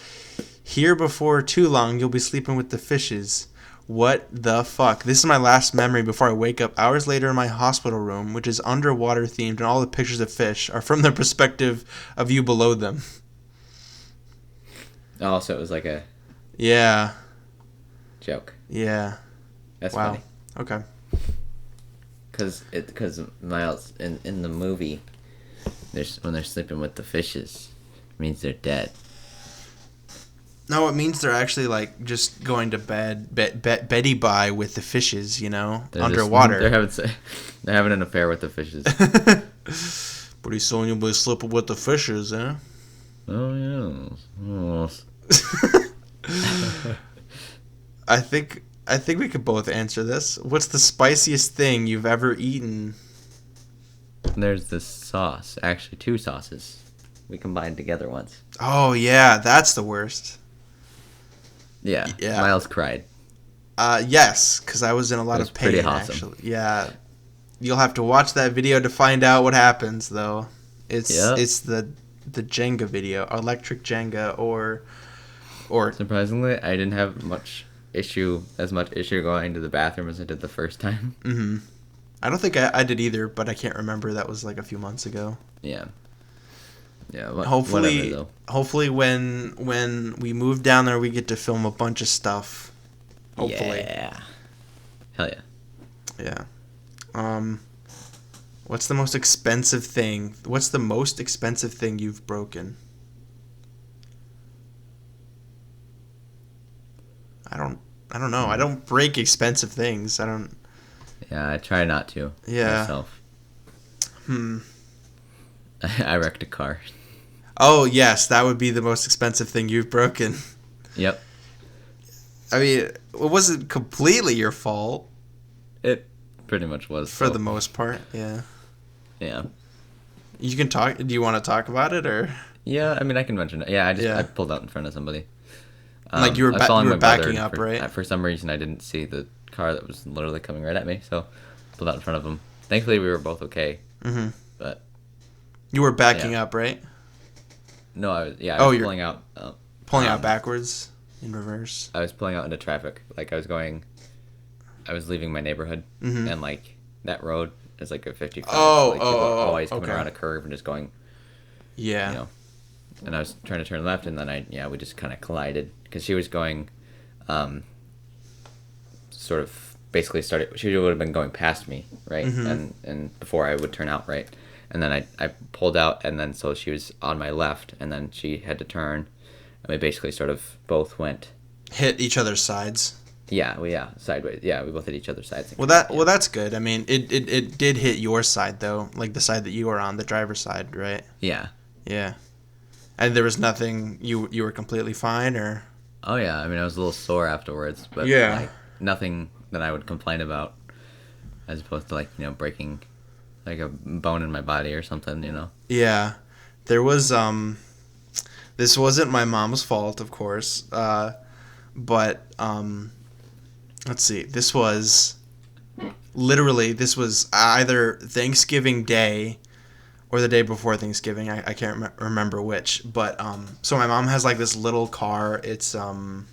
"Here before too long, you'll be sleeping with the fishes." What the fuck? This is my last memory before I wake up hours later in my hospital room, which is underwater themed, and all the pictures of fish are from the perspective of you below them. Oh, so it was like a Yeah. joke. Yeah. That's Wow. funny. Okay. Because Miles in the movie, when they're sleeping with the fishes, it means they're dead. No, it means they're actually like just going to bed, Betty by with the fishes, you know, underwater. They're having an affair with the fishes. Pretty soon you'll be sleeping with the fishes, eh? Oh yeah. Oh. I think we could both answer this. What's the spiciest thing you've ever eaten? There's this sauce, actually 2 sauces, we combined together once. Oh yeah, that's the worst. Yeah. Yeah. Miles cried. Yes, because I was in a lot of pain. Pretty awesome. Actually, yeah. You'll have to watch that video to find out what happens, though. It's the Jenga video, electric Jenga, or. Surprisingly, I didn't have as much issue going to the bathroom as I did the first time. Mm-hmm. I don't think I did either, but I can't remember. That was like a few months ago. Yeah. Yeah. Hopefully, when we move down there, we get to film a bunch of stuff. Hopefully. Yeah. Hell yeah. Yeah. What's the most expensive thing? What's the most expensive thing you've broken? I don't know. I don't break expensive things. I don't. Yeah, I try not to. Yeah. Myself. I wrecked a car. Oh yes, that would be the most expensive thing you've broken. Yep. I mean, it wasn't completely your fault. It pretty much was. For the most part, yeah. Yeah. You can talk. Do you want to talk about it or? Yeah, I mean, I can mention it. Yeah, I pulled out in front of somebody. Like you were backing up, right? For some reason, I didn't see the car that was literally coming right at me, so I pulled out in front of him. Thankfully, we were both okay. Mm-hmm. But you were backing up, right? No, I was pulling out. Pulling out backwards in reverse. I was pulling out into traffic. Like I was leaving my neighborhood, and like that road is like a 55. People are always coming around a curve and just going. Yeah. You know, and I was trying to turn left, and then we just kind of collided because she was going, sort of basically started. She would have been going past me, right, and before I would turn out, right. And then I pulled out, and then so she was on my left, and then she had to turn, and we basically sort of both hit each other's sides. Yeah, sideways. Yeah, we both hit each other's sides. Well, that's good. I mean, it did hit your side though, like the side that you were on, the driver's side, right? Yeah. Yeah. And there was nothing. You were completely fine, or? Oh yeah, I mean I was a little sore afterwards, but like nothing that I would complain about, as opposed to like breaking. Like a bone in my body or something, Yeah. There was, this wasn't my mom's fault, of course, but, let's see, this was either Thanksgiving Day or the day before Thanksgiving. I can't remember which. But so my mom has like this little car. It's a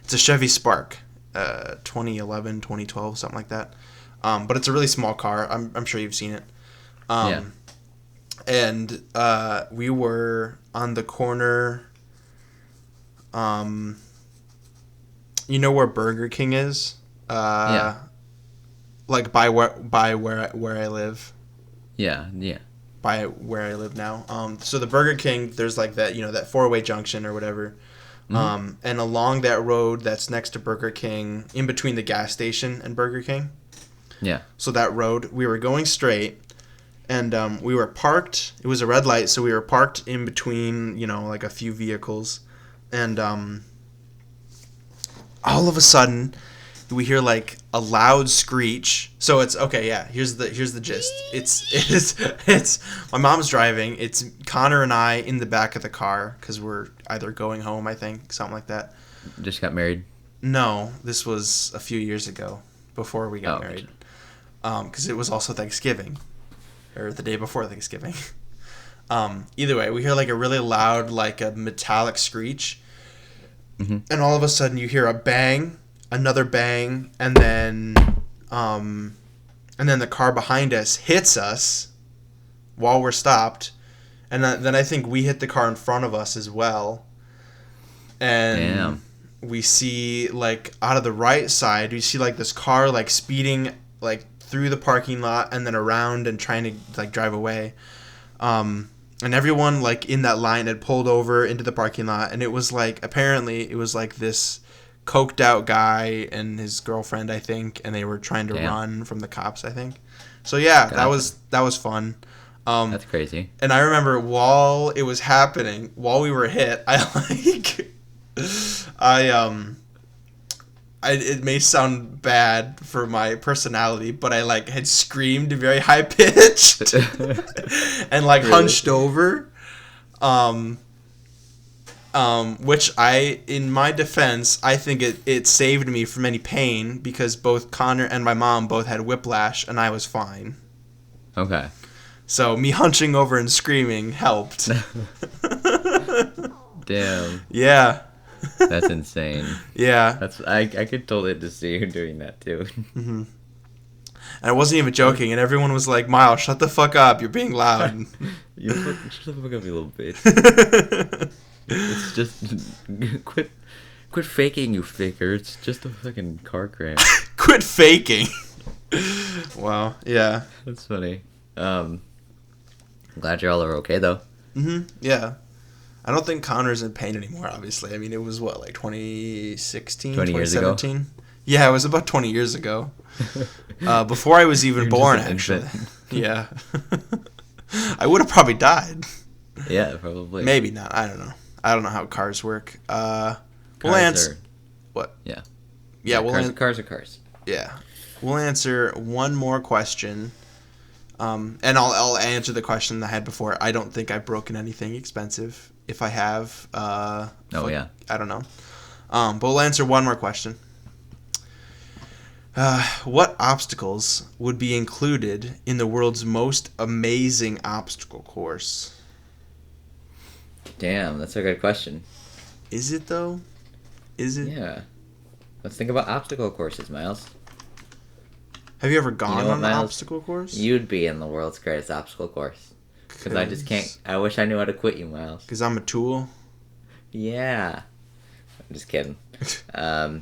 Chevy Spark, 2011, 2012, something like that. But it's a really small car. I'm sure you've seen it. Yeah. And we were on the corner. You know where Burger King is? Yeah. Like by where I live. Yeah. Yeah. By where I live now. So the Burger King, there's like that, that four-way junction or whatever. Mm-hmm. And along that road that's next to Burger King, in between the gas station and Burger King. Yeah. So that road, we were going straight, and we were parked. It was a red light, so we were parked in between, like a few vehicles. And all of a sudden, we hear like a loud screech. So it's okay. Yeah, here's the gist. It's my mom's driving. It's Connor and I in the back of the car because we're either going home, I think, something like that. Just got married? No, this was a few years ago, before we got married. Because it was also Thanksgiving, or the day before Thanksgiving. Either way, we hear like a really loud, like a metallic screech, and all of a sudden you hear a bang, another bang, and then the car behind us hits us while we're stopped, and then I think we hit the car in front of us as well, and. Damn. We see like out of the right side, we see like this car like speeding like through the parking lot and then around and trying to like drive away. And everyone like in that line had pulled over into the parking lot, and it was like apparently it was like this coked out guy and his girlfriend, I think, and they were trying to run from the cops, I think. So yeah, Gotcha. that was fun. That's crazy. And I remember while it was happening, while we were hit, it may sound bad for my personality, but I like had screamed very high pitched and like Really? hunched over, which in my defense, I think it saved me from any pain because both Connor and my mom both had whiplash and I was fine. Okay. So me hunching over and screaming helped. Damn. Yeah. That's insane. Yeah. I could totally just see you doing that too. And I wasn't even joking, and everyone was like, "Miles, shut the fuck up! You're being loud." Shut the fuck up, you little bitch. It's just quit faking, you faker. It's just a fucking car crash. Quit faking. Wow. Yeah. That's funny. Glad you all are okay though. Yeah. I don't think Connor's in pain anymore, obviously. I mean, it was what, like 2016, 20 years ago? 2017? Yeah, it was about 20 years ago. Before I was even born, actually. Yeah. I would have probably died. Yeah, probably. Maybe not. I don't know. I don't know how cars work. We'll Cars answer. What? Yeah. Yeah, Cars are cars. Yeah. We'll answer one more question. And I'll answer the question I had before. I don't think I've broken anything expensive. If I have, yeah. I don't know. But we'll answer one more question. What obstacles would be included in the world's most amazing obstacle course? Damn, that's a good question. Is it though? Is it? Yeah. Let's think about obstacle courses, Miles. Have you ever gone what, on an Miles? obstacle course? You'd be in the world's greatest obstacle course. Because I just can't. I wish I knew how to quit you, Miles. Because I'm a tool? Yeah. I'm just kidding. It's a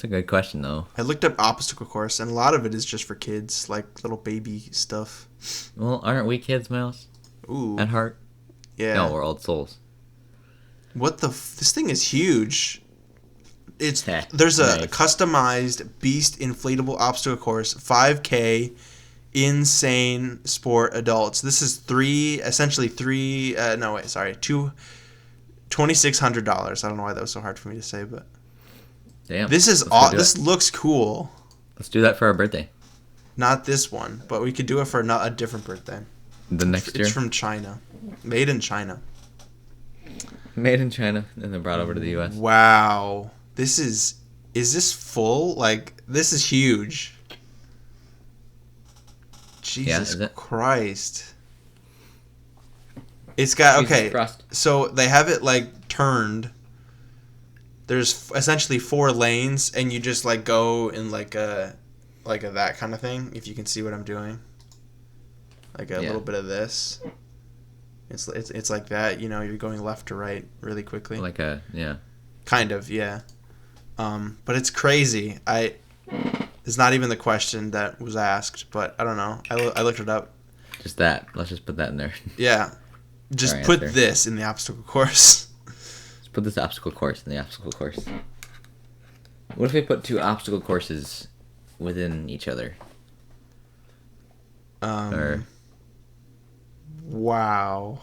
good question, though. I looked up obstacle course, and a lot of it is just for kids, like little baby stuff. Well, aren't we kids, Miles? Ooh. At heart? Yeah. No, we're old souls. What the? This thing is huge. Heh, There's a nice. customized Beast inflatable obstacle course, 5K, insane sport adults. This is $2,600. I don't know why that was so hard for me to say, but Damn. this is this looks cool. Let's do that for our birthday. Not this one, but we could do it for a different birthday. The next year? It's from China, made in China. Made in China and then brought over to the U.S. Wow, is this full? Like, this is huge. Jesus is it? Christ. It's got, Jesus okay, Christ. so they have it, like, turned. There's essentially 4 lanes, and you just, like, go in, like a that kind of thing, if you can see what I'm doing. Like a little bit of this. It's like that, you know, you're going left to right really quickly. Like a, yeah. Kind of, yeah. But it's crazy. It's not even the question that was asked, but I don't know. I looked it up. Just that. Let's just put that in there. Yeah. Just Our put answer. this in the obstacle course. Let's put this obstacle course in the obstacle course. What if we put 2 obstacle courses within each other? Or, wow.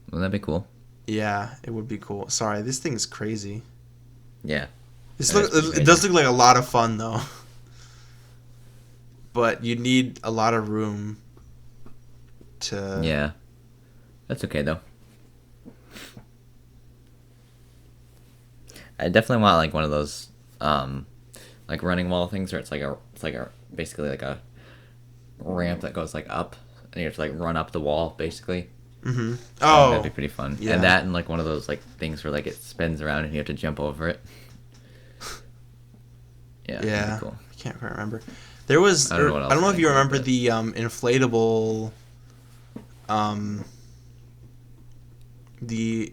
wouldn't that be cool? Yeah, it would be cool. Sorry, this thing's crazy. Yeah. It does look like a lot of fun, though. But you need a lot of room to... Yeah. That's okay, though. I definitely want, like, one of those, like, running wall things where it's like a basically like a ramp that goes, like, up, and you have to, like, run up the wall, basically. Mm-hmm. Oh. That'd be pretty fun. Yeah. And that and, like, one of those, like, things where, like, it spins around and you have to jump over it. Yeah. Yeah. That'd be cool. I can't quite remember. There was... I don't know what else I don't know if you I remember did, the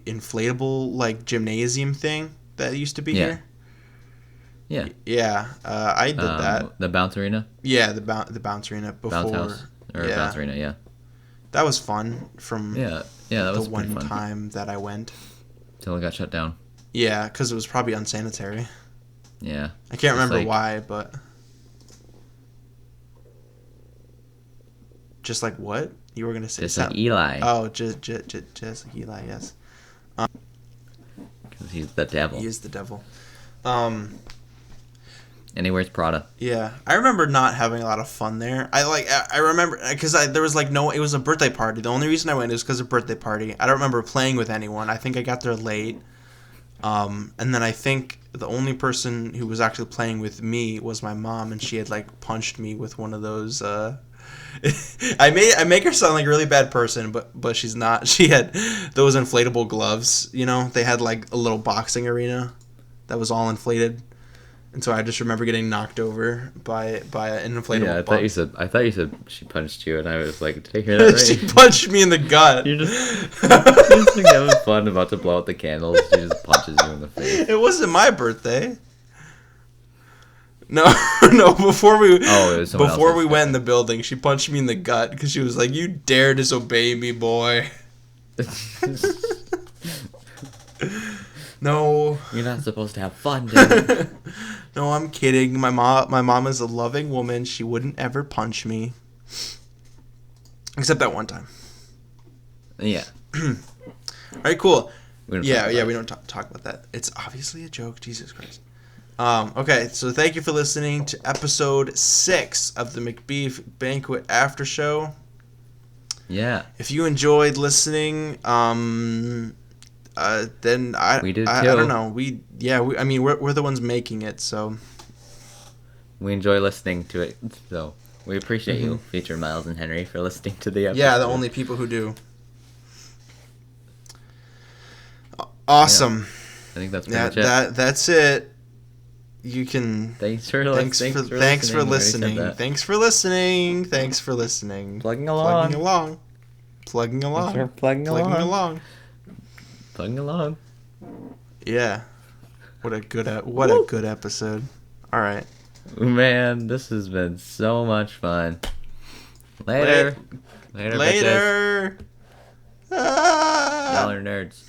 inflatable, like, gymnasium thing that used to be here. Yeah. Yeah, I did that. The bounce arena? Yeah, the bounce arena before. Bounce house? Or yeah. bounce arena, yeah. That was fun from Yeah, that was the pretty one fun. time that I went. Till it got shut down. Yeah, because it was probably unsanitary. Yeah. I can't remember like, why, but... Just like what? You were going to say Just like Eli. Oh, just like Eli, yes. Because he's the devil. He is the devil. And he wears Prada. Yeah, I remember not having a lot of fun there. I remember because there was like it was a birthday party. The only reason I went is because of a birthday party. I don't remember playing with anyone. I think I got there late. And then I think the only person who was actually playing with me was my mom, and she had like punched me with one of those. I make her sound like a really bad person, but she's not. She had those inflatable gloves. You know, they had like a little boxing arena that was all inflated. And so I just remember getting knocked over by an inflatable. Yeah, I thought you said she punched you, and I was like, did I hear that right? She punched me in the gut. You're just like having fun, about to blow out the candles. She just punches you in the face. It wasn't my birthday. No, before we went in the building, she punched me in the gut because she was like, "You dare disobey me, boy." No. You're not supposed to have fun, dude. No, I'm kidding. My mom is a loving woman. She wouldn't ever punch me. Except that one time. Yeah. All right, cool. We don't We don't talk about that. It's obviously a joke. Jesus Christ. Okay, so thank you for listening to episode 6 of the Macbeef-Banquet After Show. Yeah. If you enjoyed listening, then we did too. I don't know. We're the ones making it, so we enjoy listening to it. So we appreciate you, Feature Miles and Henry, for listening to the episode. Yeah, the only people who do. Awesome. Yeah. I think that's pretty much it. That's it. You can. Thanks for listening. Thanks for listening. Thanks for listening. Thanks for listening. Plugging along. Plugging along. Plugging along. Yeah. What a good episode. All right. Man, this has been so much fun. Later. Later. Y'all are nerds.